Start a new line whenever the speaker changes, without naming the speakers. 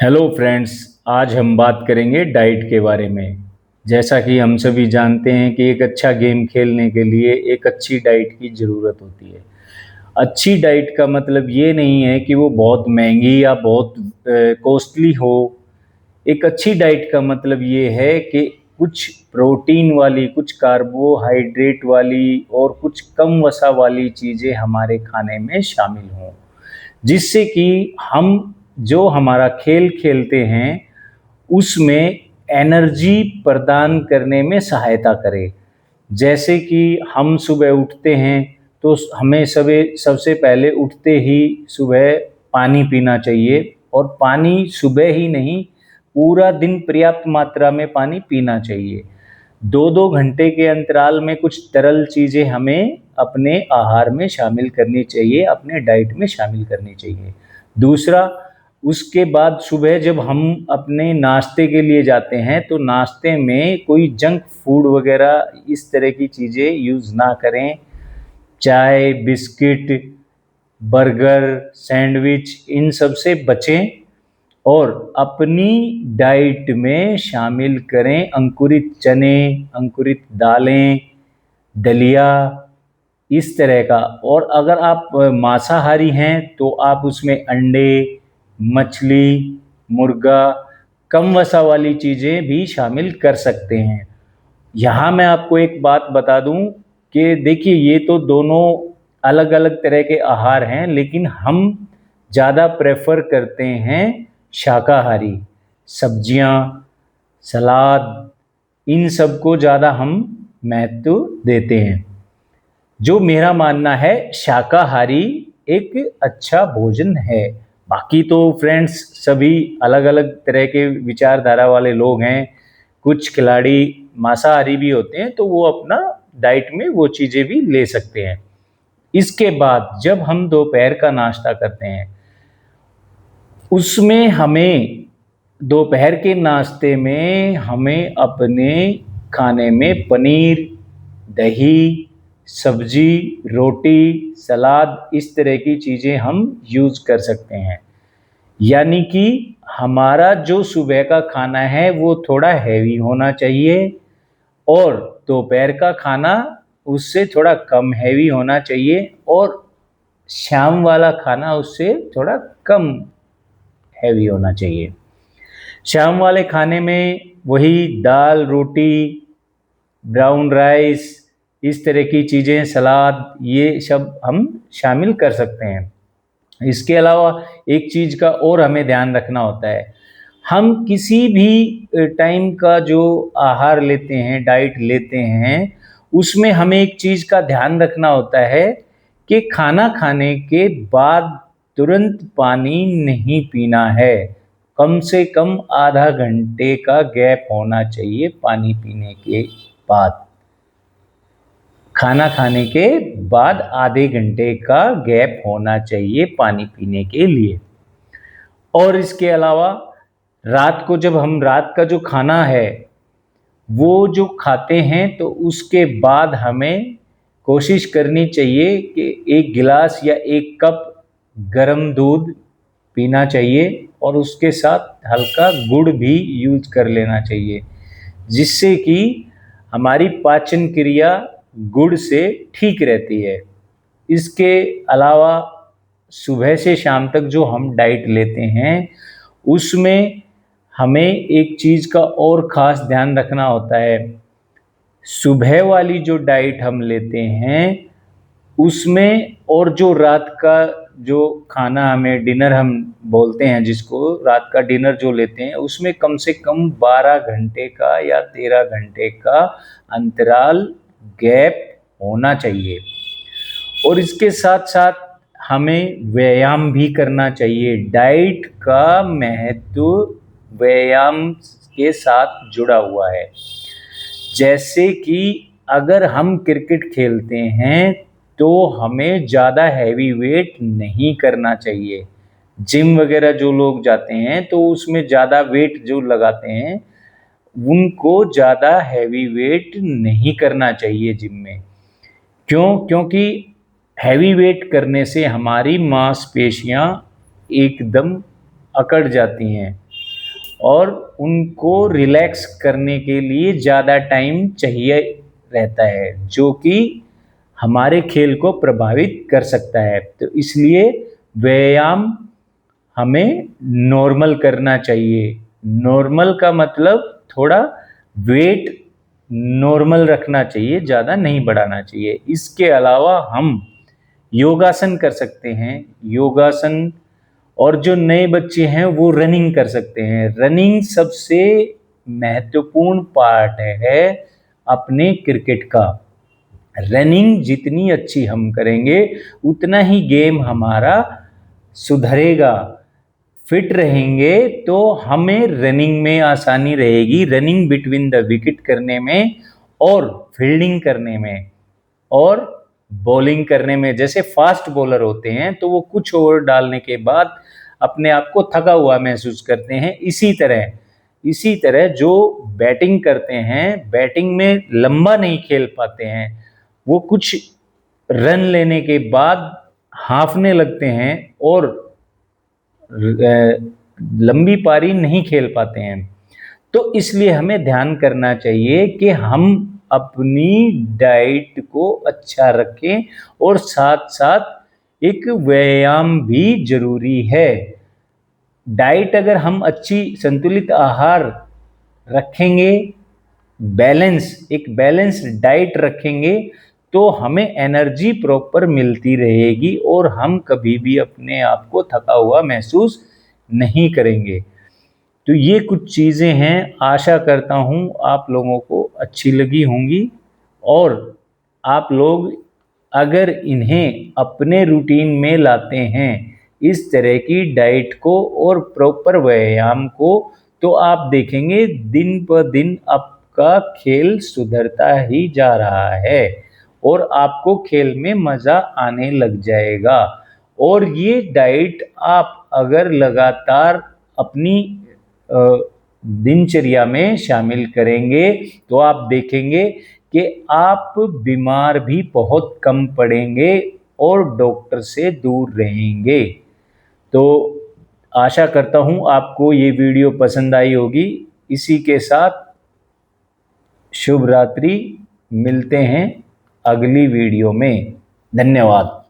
Hello friends. आज हम बात करेंगे डाइट के बारे में। जैसा कि हम सभी जानते हैं कि एक अच्छा गेम खेलने के लिए एक अच्छी डाइट की ज़रूरत होती है। अच्छी डाइट का मतलब ये नहीं है कि वो बहुत महंगी या बहुत कॉस्टली हो। एक अच्छी डाइट का मतलब ये है कि कुछ प्रोटीन वाली, कुछ कार्बोहाइड्रेट वाली और कुछ कम वसा वाली चीज़ें हमारे खाने में शामिल हों, जिससे कि हम जो हमारा खेल खेलते हैं उसमें एनर्जी प्रदान करने में सहायता करे। जैसे कि हम सुबह उठते हैं तो हमें सबसे पहले उठते ही सुबह पानी पीना चाहिए, और पानी सुबह ही नहीं, पूरा दिन पर्याप्त मात्रा में पानी पीना चाहिए। 2-2 घंटे के अंतराल में कुछ तरल चीज़ें हमें अपने आहार में शामिल करनी चाहिए, अपने डाइट में शामिल करनी चाहिए। दूसरा, उसके बाद सुबह जब हम अपने नाश्ते के लिए जाते हैं तो नाश्ते में कोई जंक फूड वगैरह इस तरह की चीज़ें यूज़ ना करें। चाय, बिस्किट, बर्गर, सैंडविच, इन सब से बचें और अपनी डाइट में शामिल करें अंकुरित चने, अंकुरित दालें, दलिया, इस तरह का। और अगर आप मांसाहारी हैं तो आप उसमें अंडे, मछली, मुर्गा, कम वसा वाली चीज़ें भी शामिल कर सकते हैं। यहाँ मैं आपको एक बात बता दूँ कि देखिए, ये तो दोनों अलग-अलग तरह के आहार हैं, लेकिन हम ज़्यादा प्रेफ़र करते हैं शाकाहारी। सब्जियाँ, सलाद, इन सब को ज़्यादा हम महत्व देते हैं। जो मेरा मानना है, शाकाहारी एक अच्छा भोजन है। बाकी तो फ्रेंड्स सभी अलग-अलग तरह के विचारधारा वाले लोग हैं। कुछ खिलाड़ी मांसाहारी भी होते हैं, तो वो अपना डाइट में वो चीज़ें भी ले सकते हैं। इसके बाद जब हम दोपहर का नाश्ता करते हैं, उसमें हमें दोपहर के नाश्ते में हमें अपने खाने में पनीर, दही, सब्जी, रोटी, सलाद, इस तरह की चीज़ें हम यूज़ कर सकते हैं। यानी कि हमारा जो सुबह का खाना है वो थोड़ा हैवी होना चाहिए, और दोपहर का खाना उससे थोड़ा कम हैवी होना चाहिए, और शाम वाला खाना उससे थोड़ा कम हैवी होना चाहिए। शाम वाले खाने में वही दाल, रोटी, ब्राउन राइस, इस तरह की चीज़ें, सलाद, ये सब हम शामिल कर सकते हैं। इसके अलावा एक चीज़ का और हमें ध्यान रखना होता है। हम किसी भी टाइम का जो आहार लेते हैं, डाइट लेते हैं, उसमें हमें एक चीज़ का ध्यान रखना होता है कि खाना खाने के बाद तुरंत पानी नहीं पीना है। कम से कम आधा घंटे का गैप होना चाहिए पानी पीने के बाद। खाना खाने के बाद आधे घंटे का गैप होना चाहिए पानी पीने के लिए। और इसके अलावा रात को जब हम रात का जो खाना है वो जो खाते हैं, तो उसके बाद हमें कोशिश करनी चाहिए कि 1 गिलास या 1 कप गर्म दूध पीना चाहिए, और उसके साथ हल्का गुड़ भी यूज़ कर लेना चाहिए, जिससे कि हमारी पाचन क्रिया गुड़ से ठीक रहती है। इसके अलावा सुबह से शाम तक जो हम डाइट लेते हैं, उसमें हमें एक चीज़ का और ख़ास ध्यान रखना होता है। सुबह वाली जो डाइट हम लेते हैं, उसमें, और जो रात का जो खाना हमें डिनर हम बोलते हैं, जिसको रात का डिनर जो लेते हैं, उसमें कम से कम 12 घंटे का या 13 घंटे का अंतराल, गैप होना चाहिए। और इसके साथ-साथ हमें व्यायाम भी करना चाहिए। डाइट का महत्व व्यायाम के साथ जुड़ा हुआ है। जैसे कि अगर हम क्रिकेट खेलते हैं तो हमें ज़्यादा हैवी वेट नहीं करना चाहिए। जिम वगैरह जो लोग जाते हैं तो उसमें ज़्यादा वेट जो लगाते हैं, उनको ज़्यादा हैवी वेट नहीं करना चाहिए जिम में। क्यों? क्योंकि हैवी वेट करने से हमारी मांसपेशियाँ एकदम अकड़ जाती हैं, और उनको रिलैक्स करने के लिए ज़्यादा टाइम चाहिए रहता है, जो कि हमारे खेल को प्रभावित कर सकता है। तो इसलिए व्यायाम हमें नॉर्मल करना चाहिए। नॉर्मल का मतलब थोड़ा वेट नॉर्मल रखना चाहिए, ज़्यादा नहीं बढ़ाना चाहिए। इसके अलावा हम योगासन कर सकते हैं। योगासन, और जो नए बच्चे हैं वो रनिंग कर सकते हैं। रनिंग सबसे महत्वपूर्ण पार्ट है अपने क्रिकेट का। रनिंग जितनी अच्छी हम करेंगे उतना ही गेम हमारा सुधरेगा। फिट रहेंगे तो हमें रनिंग में आसानी रहेगी, रनिंग बिटवीन द विकेट करने में और फील्डिंग करने में और बॉलिंग करने में। जैसे फास्ट बॉलर होते हैं तो वो कुछ ओवर डालने के बाद अपने आप को थका हुआ महसूस करते हैं। इसी तरह जो बैटिंग करते हैं, बैटिंग में लंबा नहीं खेल पाते हैं, वो कुछ रन लेने के बाद हांफने लगते हैं और लंबी पारी नहीं खेल पाते हैं। तो इसलिए हमें ध्यान करना चाहिए कि हम अपनी डाइट को अच्छा रखें और साथ साथ एक व्यायाम भी जरूरी है। डाइट अगर हम अच्छी संतुलित आहार रखेंगे, एक बैलेंस डाइट रखेंगे, तो हमें एनर्जी प्रॉपर मिलती रहेगी और हम कभी भी अपने आप को थका हुआ महसूस नहीं करेंगे। तो ये कुछ चीज़ें हैं, आशा करता हूँ आप लोगों को अच्छी लगी होंगी और आप लोग अगर इन्हें अपने रूटीन में लाते हैं, इस तरह की डाइट को और प्रॉपर व्यायाम को, तो आप देखेंगे दिन ब दिन आपका खेल सुधरता ही जा रहा है और आपको खेल में मज़ा आने लग जाएगा। और ये डाइट आप अगर लगातार अपनी दिनचर्या में शामिल करेंगे तो आप देखेंगे कि आप बीमार भी बहुत कम पड़ेंगे और डॉक्टर से दूर रहेंगे। तो आशा करता हूँ आपको ये वीडियो पसंद आई होगी। इसी के साथ शुभ रात्रि, मिलते हैं अगली वीडियो में। धन्यवाद।